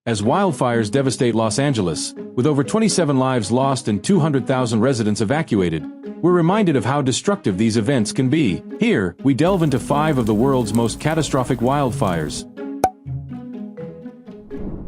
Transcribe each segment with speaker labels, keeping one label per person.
Speaker 1: as wildfires devastate Los Angeles, with over 27 lives lost and 200,000 residents evacuated. We're reminded of how destructive these events can be. Here, we delve into 5 of the world's most catastrophic wildfires.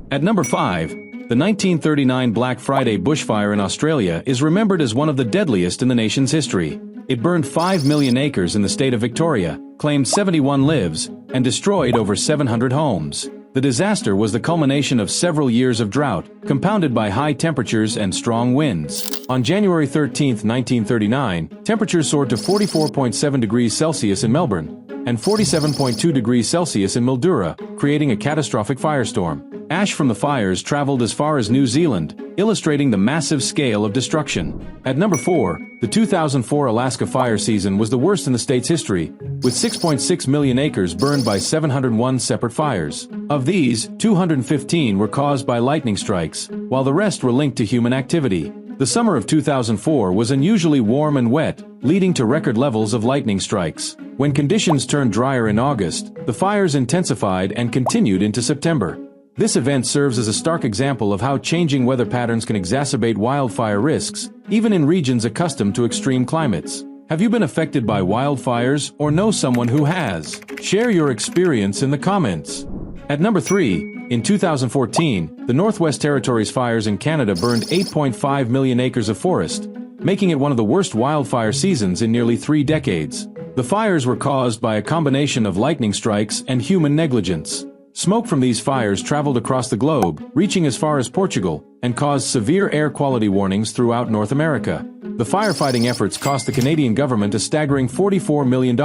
Speaker 1: At number 5, the 1939 Black Friday bushfire in Australia is remembered as one of the deadliest in the nation's history. It burned 5 million acres in the state of Victoria, claimed 71 lives, and destroyed over 700 homes. The disaster was the culmination of several years of drought, compounded by high temperatures and strong winds. On January 13, 1939, temperatures soared to 44.7 degrees Celsius in Melbourne, and 47.2 degrees Celsius in Mildura, creating a catastrophic firestorm. Ash from the fires traveled as far as New Zealand, illustrating the massive scale of destruction. At number 4, the 2004 Alaska fire season was the worst in the state's history, with 6.6 million acres burned by 701 separate fires. Of these, 215 were caused by lightning strikes, while the rest were linked to human activity. The summer of 2004 was unusually warm and wet, leading to record levels of lightning strikes. When conditions turned drier in August, the fires intensified and continued into September. This event serves as a stark example of how changing weather patterns can exacerbate wildfire risks, even in regions accustomed to extreme climates. Have you been affected by wildfires or know someone who has? Share your experience in the comments. At number 3, in 2014, the Northwest Territories fires in Canada burned 8.5 million acres of forest, making it one of the worst wildfire seasons in nearly 3 decades. The fires were caused by a combination of lightning strikes and human negligence. Smoke from these fires traveled across the globe, reaching as far as Portugal, and caused severe air quality warnings throughout North America. The firefighting efforts cost the Canadian government a staggering $44 million,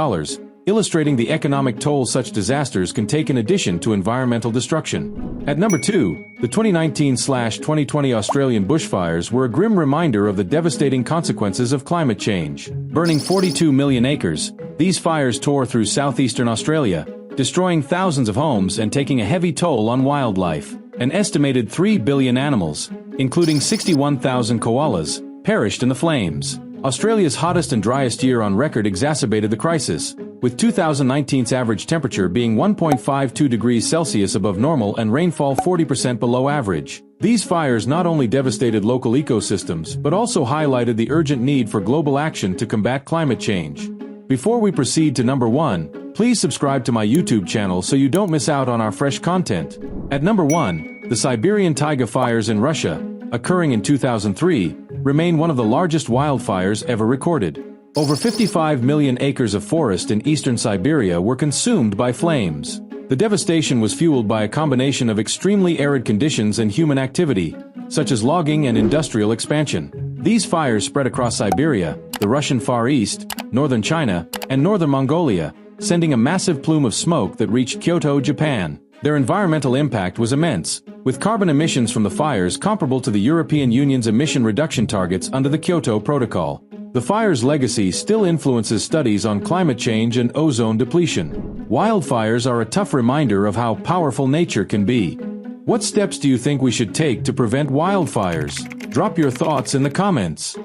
Speaker 1: illustrating the economic toll such disasters can take in addition to environmental destruction. At number 2, the 2019/2020 Australian bushfires were a grim reminder of the devastating consequences of climate change. Burning 42 million acres, these fires tore through southeastern Australia, destroying thousands of homes and taking a heavy toll on wildlife. An estimated 3 billion animals, including 61,000 koalas, perished in the flames. Australia's hottest and driest year on record exacerbated the crisis, with 2019's average temperature being 1.52 degrees Celsius above normal and rainfall 40% below average. These fires not only devastated local ecosystems but also highlighted the urgent need for global action to combat climate change. Before we proceed to number 1, please subscribe to my YouTube channel so you don't miss out on our fresh content. At number 1, the Siberian taiga fires in Russia, occurring in 2003, remain one of the largest wildfires ever recorded. Over 55 million acres of forest in eastern Siberia were consumed by flames. The devastation was fueled by a combination of extremely arid conditions and human activity, such as logging and industrial expansion. These fires spread across Siberia, the Russian Far East, northern China, and northern Mongolia, sending a massive plume of smoke that reached Kyoto, Japan. Their environmental impact was immense, with carbon emissions from the fires comparable to the European Union's emission reduction targets under the Kyoto Protocol. The fire's legacy still influences studies on climate change and ozone depletion. Wildfires are a tough reminder of how powerful nature can be. What steps do you think we should take to prevent wildfires? Drop your thoughts in the comments.